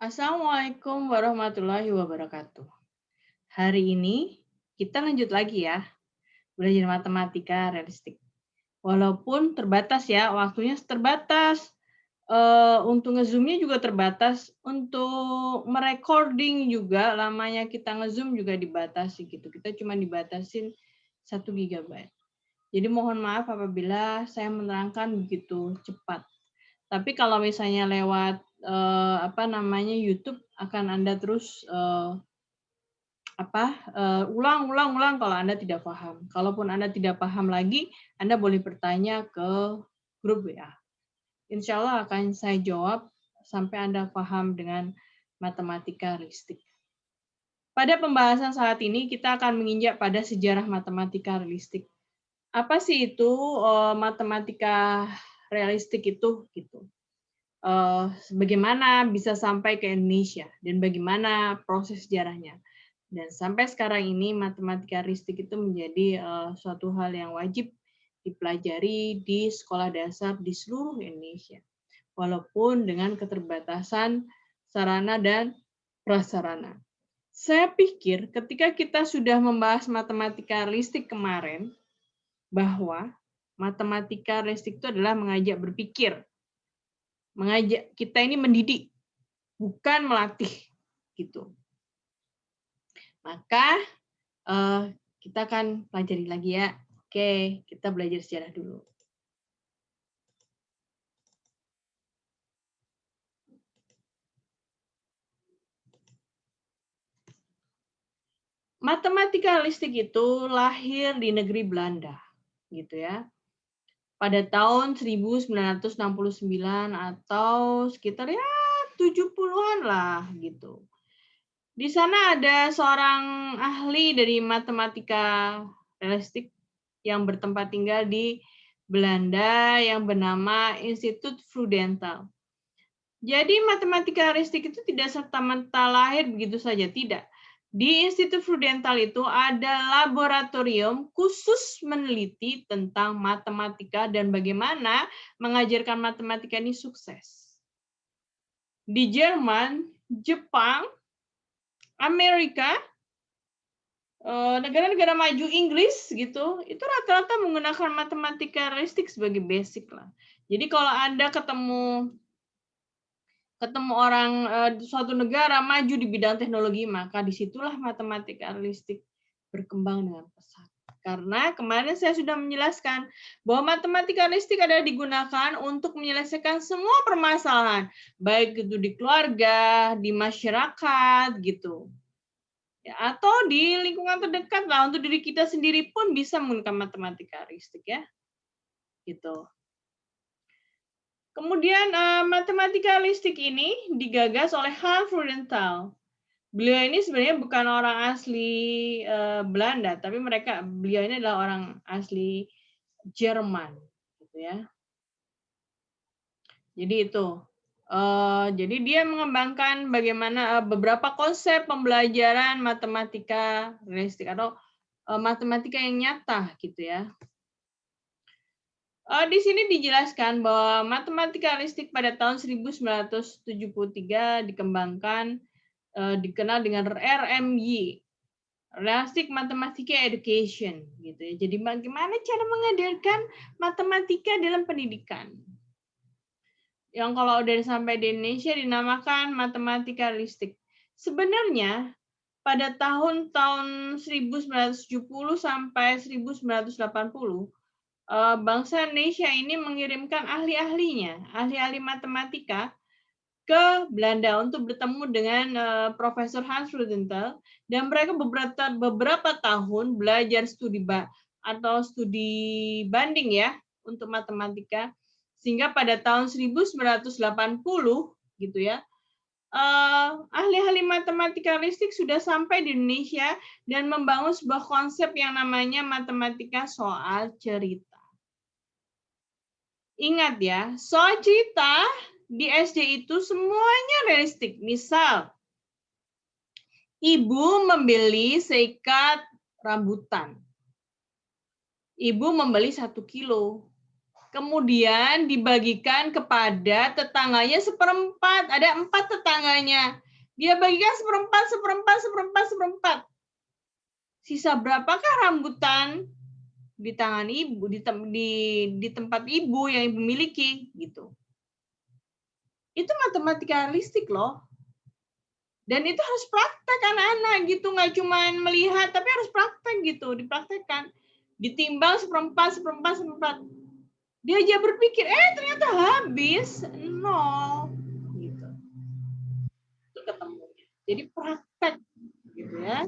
Assalamualaikum warahmatullahi wabarakatuh. Hari ini kita lanjut lagi ya, belajar matematika realistik. Walaupun terbatas ya, waktunya terbatas. Untuk ngezoomnya juga terbatas, untuk merecording juga lamanya kita ngezoom juga dibatasi gitu. Kita cuma dibatasin 1 GB. Jadi mohon maaf apabila saya menerangkan begitu cepat. Tapi kalau misalnya lewat YouTube akan Anda terus ulang kalau Anda tidak paham. Kalaupun Anda tidak paham lagi, Anda boleh bertanya ke grup WA. Insya Allah akan saya jawab sampai Anda paham dengan matematika realistik. Pada pembahasan saat ini, kita akan menginjak pada sejarah matematika realistik. Apa sih itu matematika realistik itu? Gitu. Bagaimana bisa sampai ke Indonesia dan bagaimana proses sejarahnya. Dan sampai sekarang ini matematika realistik itu menjadi suatu hal yang wajib dipelajari di sekolah dasar di seluruh Indonesia. Walaupun dengan keterbatasan sarana dan prasarana. Saya pikir ketika kita sudah membahas matematika realistik kemarin, bahwa matematika realistik itu adalah mengajak berpikir, mengajak kita ini mendidik, bukan melatih gitu. Maka kita akan pelajari lagi ya. Oke, kita belajar sejarah dulu. Matematika realistik itu lahir di negeri Belanda, gitu ya. Pada tahun 1969 atau sekitar ya 70-an lah gitu. Di sana ada seorang ahli dari matematika realistik yang bertempat tinggal di Belanda yang bernama Institut Frudental. Jadi matematika realistik itu tidak serta-merta lahir begitu saja, tidak. Di Institut Frudental itu ada laboratorium khusus meneliti tentang matematika dan bagaimana mengajarkan matematika ini sukses. Di Jerman, Jepang, Amerika, negara-negara maju Inggris gitu, itu rata-rata menggunakan matematika realistik sebagai basic lah. Jadi kalau Anda ketemu orang di suatu negara maju di bidang teknologi, maka disitulah matematika realistik berkembang dengan pesat. Karena kemarin saya sudah menjelaskan bahwa matematika realistik adalah digunakan untuk menyelesaikan semua permasalahan, baik itu di keluarga, di masyarakat, gitu. Ya, atau di lingkungan terdekat lah, untuk diri kita sendiri pun bisa menggunakan matematika realistik ya. Gitu. Kemudian matematika realistik ini digagas oleh Hans Freudenthal. Beliau ini sebenarnya bukan orang asli Belanda, tapi beliau ini adalah orang asli Jerman, gitu ya. Jadi itu. Jadi dia mengembangkan bagaimana beberapa konsep pembelajaran matematika realistik atau matematika yang nyata, gitu ya. Di sini dijelaskan bahwa matematika realistik pada tahun 1973 dikembangkan, dikenal dengan RMY, Realistic Mathematical Education, gitu ya. Jadi bagaimana cara mengajarkan matematika dalam pendidikan. Yang kalau udah sampai di Indonesia dinamakan matematika realistik. Sebenarnya pada tahun-tahun 1970 sampai 1980 bangsa Indonesia ini mengirimkan ahli-ahlinya, ahli-ahli matematika ke Belanda untuk bertemu dengan Profesor Hans Freudenthal, dan mereka beberapa tahun belajar studi banding ya untuk matematika, sehingga pada tahun 1980 gitu ya, ahli-ahli matematika realistik sudah sampai di Indonesia dan membangun sebuah konsep yang namanya matematika soal cerita. Ingat ya, soal cerita di SD itu semuanya realistik. Misal, ibu membeli seikat rambutan. Ibu membeli 1 kilo. kemudian dibagikan kepada tetangganya seperempat. Ada 4 tetangganya. Dia bagikan seperempat, seperempat, seperempat, seperempat. Sisa berapakah rambutan di tangan ibu, di tempat ibu yang ibu miliki, gitu. Itu matematika realistik loh. Dan itu harus praktek anak-anak gitu, nggak cuma melihat, tapi harus praktek gitu, dipraktekkan. Ditimbang seperempat, seperempat, seperempat. Dia aja berpikir, ternyata habis, nol. Gitu. Itu ketemunya. Jadi praktek, gitu ya.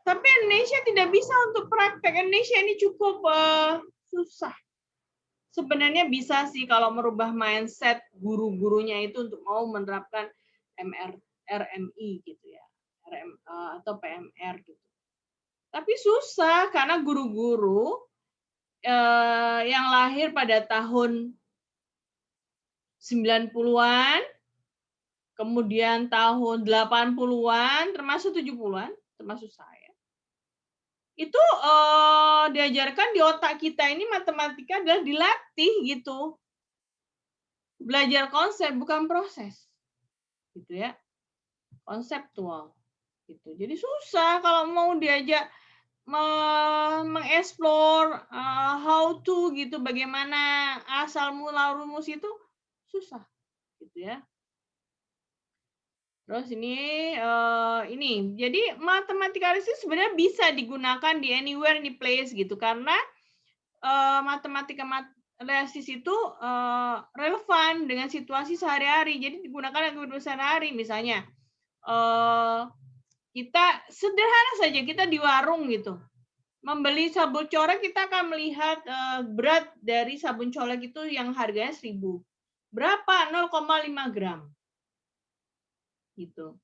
Tapi Indonesia tidak bisa untuk praktek. Indonesia ini cukup susah. Sebenarnya bisa sih kalau merubah mindset guru-gurunya itu untuk mau menerapkan RMI gitu ya, atau PMR gitu. Tapi susah karena guru-guru yang lahir pada tahun 90-an, kemudian tahun 80-an, termasuk 70-an, termasuk saya. Itu diajarkan di otak kita ini matematika adalah dilatih gitu. Belajar konsep bukan proses. Gitu ya. Konseptual. Gitu. Jadi susah kalau mau diajak mengeksplor how to gitu, bagaimana asal mula rumus itu susah gitu ya. Terus ini jadi matematika realistis sebenarnya bisa digunakan di anywhere, any place gitu, karena matematika realistis itu relevan dengan situasi sehari-hari, jadi digunakan untuk sehari-hari. Misalnya kita sederhana saja, kita di warung gitu, membeli sabun colek, kita akan melihat berat dari sabun colek itu yang harganya 1.000. Berapa? 0,5 gram. Gitu.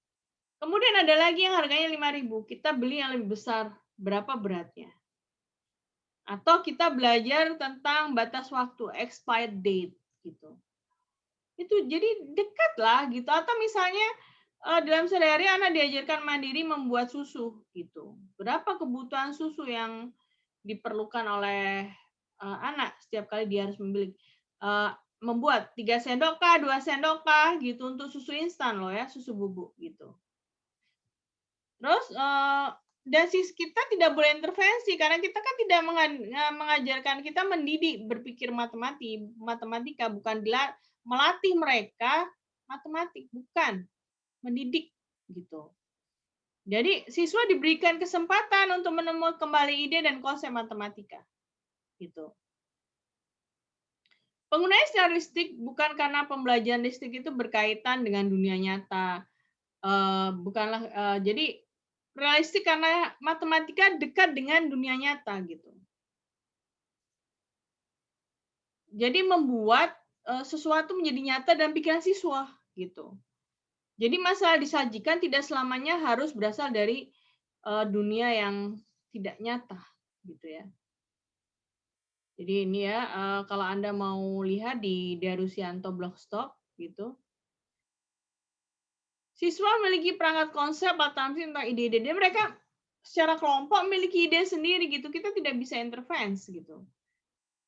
Kemudian ada lagi yang harganya 5.000. Kita beli yang lebih besar. Berapa beratnya? Atau kita belajar tentang batas waktu, expired date gitu. Itu jadi dekat lah gitu. Atau misalnya dalam sehari-hari anak diajarkan mandiri membuat susu gitu. Berapa kebutuhan susu yang diperlukan oleh anak setiap kali dia harus membuat 3 sendok kah, 2 sendok kah gitu untuk susu instan loh ya, susu bubuk gitu. Terus dan kita tidak boleh intervensi karena kita kan tidak mengajarkan, kita mendidik berpikir matematika, bukan melatih mereka matematik, bukan mendidik gitu. Jadi siswa diberikan kesempatan untuk menemukan kembali ide dan konsep matematika. Gitu. Penggunaan secara realistik bukan karena pembelajaran realistik itu berkaitan dengan dunia nyata. Jadi realistik karena matematika dekat dengan dunia nyata gitu. Jadi membuat sesuatu menjadi nyata dalam pikiran siswa gitu. Jadi masalah disajikan tidak selamanya harus berasal dari dunia yang tidak nyata gitu ya. Jadi ini ya, kalau Anda mau lihat di Darusianto Blogspot gitu, siswa memiliki perangkat konsep atau tentang ide-ide. Mereka secara kelompok memiliki ide sendiri gitu. Kita tidak bisa intervensi gitu.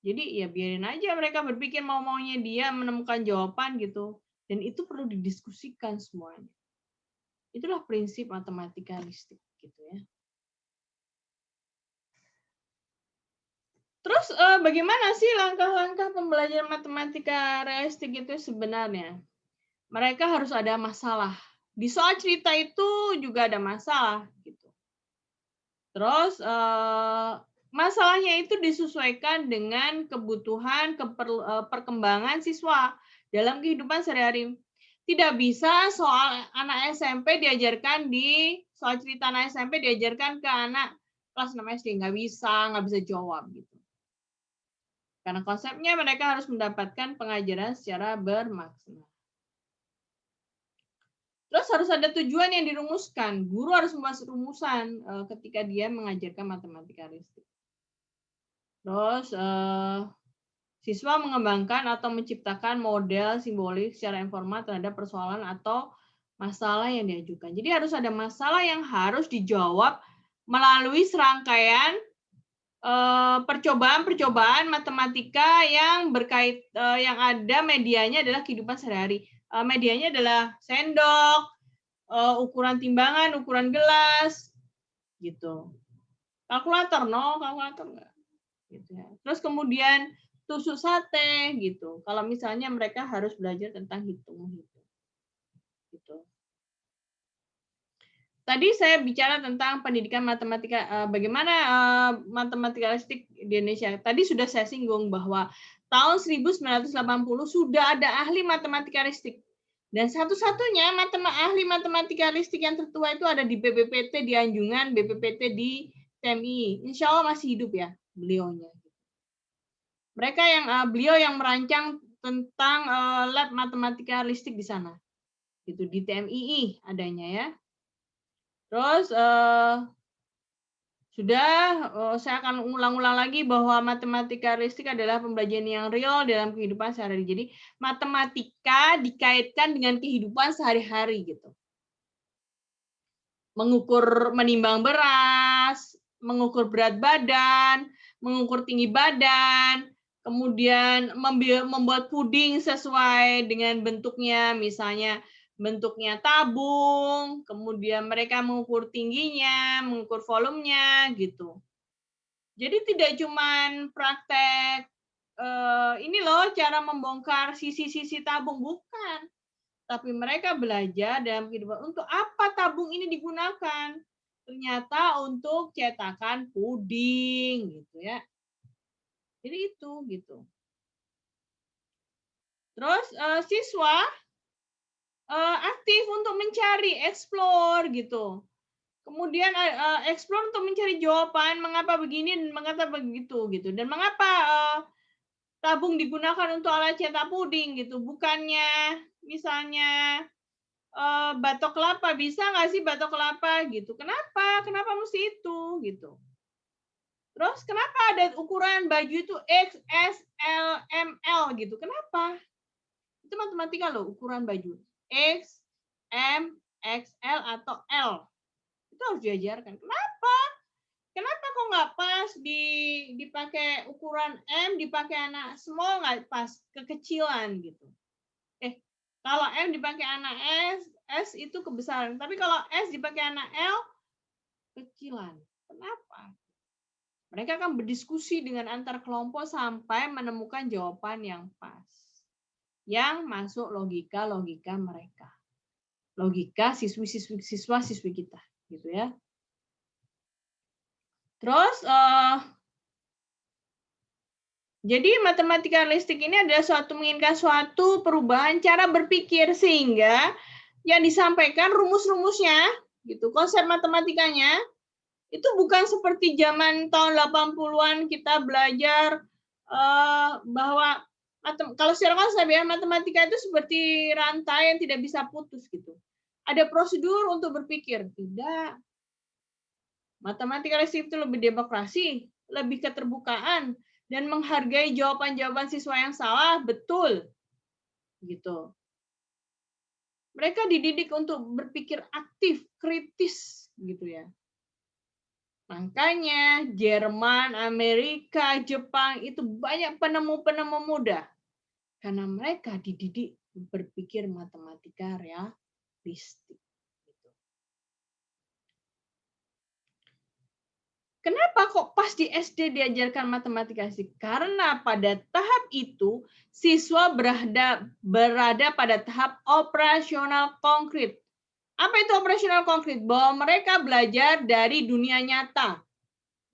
Jadi ya biarin aja mereka berpikir mau-maunya dia menemukan jawaban gitu. Dan itu perlu didiskusikan semuanya. Itulah prinsip matematika realistik gitu ya. Terus bagaimana sih langkah-langkah pembelajaran matematika realistik itu sebenarnya? Mereka harus ada masalah. Di soal cerita itu juga ada masalah gitu. Terus masalahnya itu disesuaikan dengan kebutuhan perkembangan siswa dalam kehidupan sehari-hari. Tidak bisa soal anak SMP diajarkan soal cerita anak SMP diajarkan ke anak kelas 6 SD, nggak bisa jawab gitu. Karena konsepnya mereka harus mendapatkan pengajaran secara bermaksud. Terus harus ada tujuan yang dirumuskan. Guru harus membuat rumusan ketika dia mengajarkan matematika realistik. Terus siswa mengembangkan atau menciptakan model simbolik secara informal terhadap persoalan atau masalah yang diajukan. Jadi harus ada masalah yang harus dijawab melalui serangkaian percobaan-percobaan matematika yang yang ada medianya adalah kehidupan sehari-hari. Medianya adalah sendok, ukuran timbangan, ukuran gelas, gitu. Kalkulator, kalkulator enggak. Gitu ya. Terus kemudian tusuk sate, gitu. Kalau misalnya mereka harus belajar tentang hitung-hitung, gitu. Tadi saya bicara tentang pendidikan matematika, bagaimana matematikalistik di Indonesia. Tadi sudah saya singgung bahwa tahun 1980 sudah ada ahli matematikalistik. Dan satu-satunya ahli matematikalistik yang tertua itu ada di BPPT di Anjungan, BPPT di TMI. Insya Allah masih hidup ya beliaunya. Beliau yang merancang tentang lab matematikalistik di sana. Itu di TMII adanya ya. Terus saya akan ulang-ulang lagi bahwa matematikalistik adalah pembelajaran yang real dalam kehidupan sehari-hari. Jadi matematika dikaitkan dengan kehidupan sehari-hari gitu. Menimbang beras, mengukur berat badan, mengukur tinggi badan, kemudian membuat puding sesuai dengan bentuknya, misalnya bentuknya tabung, kemudian mereka mengukur tingginya, mengukur volumenya, gitu. Jadi tidak cuman praktek ini loh cara membongkar sisi-sisi tabung, bukan. Tapi mereka belajar dalam kehidupan untuk apa tabung ini digunakan. Ternyata untuk cetakan puding, gitu ya. Jadi itu, gitu. Terus siswa aktif untuk mencari, explore gitu. Kemudian explore untuk mencari jawaban mengapa begini dan mengapa begitu gitu. Dan mengapa tabung digunakan untuk alat cetak puding gitu. Bukannya misalnya batok kelapa, bisa nggak sih batok kelapa gitu. Kenapa? Kenapa mesti itu gitu. Terus kenapa ada ukuran baju itu X, S, L, M, L gitu. Kenapa? Itu matematika loh, ukuran baju. X, M, XL atau L. Itu harus diajarkan. Kenapa? Kenapa kok nggak pas dipakai ukuran M, dipakai anak small nggak pas, kekecilan gitu. Kalau M dipakai anak S itu kebesaran. Tapi kalau S dipakai anak L, kecilan. Kenapa? Mereka akan berdiskusi dengan antar kelompok sampai menemukan jawaban yang pas. Yang masuk logika-logika mereka. Logika siswa-siswi kita. Gitu ya. Terus, jadi matematikalistik ini adalah menginginkan suatu perubahan cara berpikir sehingga yang disampaikan rumus-rumusnya, gitu, konsep matematikanya itu bukan seperti zaman tahun 80-an kita belajar bahwa kalau secara konsep ya matematika itu seperti rantai yang tidak bisa putus gitu. Ada prosedur untuk berpikir, tidak. Matematikalistik itu lebih demokrasi, lebih keterbukaan dan menghargai jawaban-jawaban siswa yang salah, betul. Gitu. Mereka dididik untuk berpikir aktif, kritis gitu ya. Makanya Jerman, Amerika, Jepang itu banyak penemu-penemu muda. Karena mereka dididik berpikir matematika realistik. Kenapa kok pas di SD diajarkan matematika fisik? Karena pada tahap itu siswa berada pada tahap operasional konkret. Apa itu operasional konkret? Bahwa mereka belajar dari dunia nyata.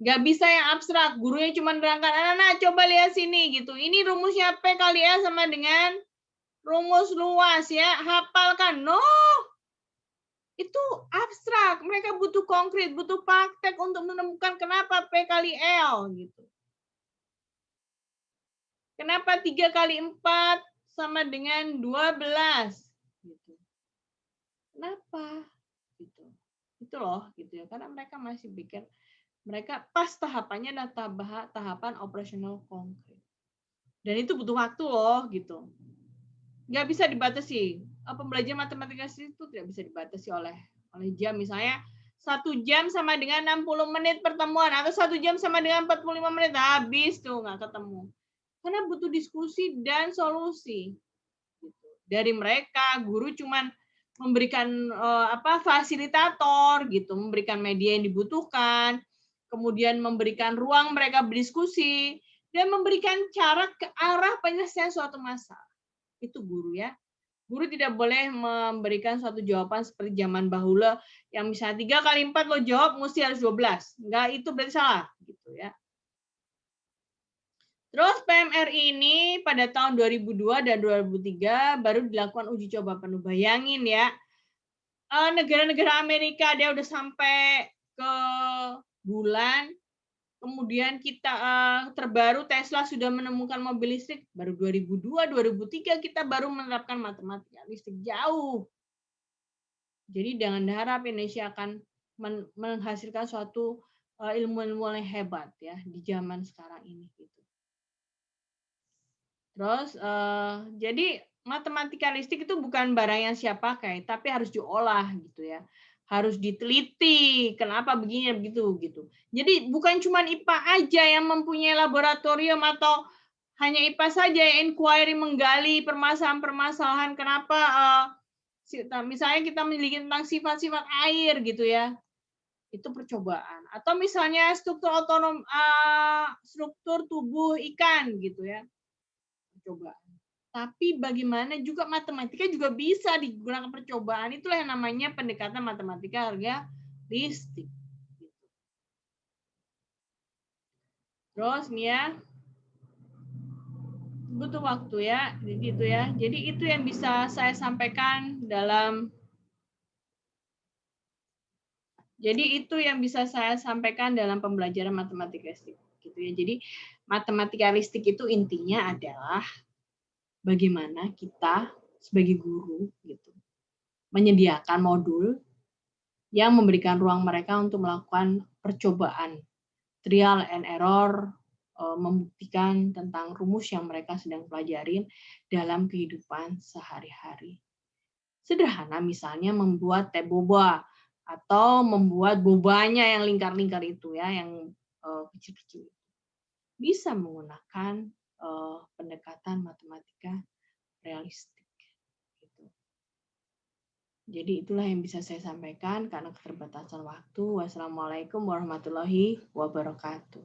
Nggak bisa yang abstrak. Gurunya cuma nerangkan, anak-anak coba lihat sini gitu. Ini rumusnya P kali A sama dengan rumus luas ya. Hafalkan. No. Itu abstrak. Mereka butuh konkret, butuh praktek untuk menemukan kenapa P kali L gitu. Kenapa 3 kali 4 sama dengan 12 gitu. Kenapa? Gitu. Itu loh gitu ya. Karena mereka masih pikir mereka pas tahapannya adalah tahapan operasional konkret. Dan itu butuh waktu loh gitu. Nggak bisa dibatasi. Pembelajaran matematika itu tidak bisa dibatasi oleh jam. Misalnya 1 jam sama dengan 60 menit pertemuan, atau 1 jam sama dengan 45 menit, habis tuh nggak ketemu. Karena butuh diskusi dan solusi. Gitu. Dari mereka, guru cuman memberikan fasilitator gitu, memberikan media yang dibutuhkan, kemudian memberikan ruang mereka berdiskusi, dan memberikan cara ke arah penyelesaian suatu masalah. Itu guru ya. Guru tidak boleh memberikan suatu jawaban seperti zaman bahula yang misalnya 3 kali 4 lo jawab mesti harus 12. Enggak, itu berarti salah gitu ya. Terus PMRI ini pada tahun 2002 dan 2003 baru dilakukan uji coba penuh. Bayangin ya, negara-negara Amerika dia udah sampai ke bulan, kemudian kita terbaru Tesla sudah menemukan mobil listrik, baru 2002, 2003 kita baru menerapkan matematika listrik, jauh. Jadi jangan harap Indonesia akan menghasilkan suatu ilmu-ilmu yang hebat ya di zaman sekarang ini gitu. Terus jadi matematika listrik itu bukan barang yang siap pakai, tapi harus diolah gitu ya. Harus diteliti, kenapa begini begitu gitu. Jadi bukan cuma IPA aja yang mempunyai laboratorium atau hanya IPA saja yang inquiry menggali permasalahan-permasalahan kenapa misalnya kita meneliti tentang sifat-sifat air gitu ya. Itu percobaan. Atau misalnya struktur tubuh ikan gitu ya. Percobaan. Tapi bagaimana juga matematika juga bisa digunakan percobaan. Itulah yang namanya pendekatan matematika realistik. Terus nih ya, butuh waktu ya, gitu ya. Jadi itu yang bisa saya sampaikan dalam pembelajaran matematika realistik gitu ya. Jadi matematika realistik itu intinya adalah bagaimana kita sebagai guru gitu menyediakan modul yang memberikan ruang mereka untuk melakukan percobaan, trial and error, membuktikan tentang rumus yang mereka sedang pelajarin dalam kehidupan sehari-hari. Sederhana misalnya membuat teh boba atau membuat bobanya yang lingkar-lingkar itu ya, yang kecil-kecil. Bisa menggunakan pendekatan matematika realistik. Gitu. Jadi itulah yang bisa saya sampaikan karena keterbatasan waktu. Wassalamualaikum warahmatullahi wabarakatuh.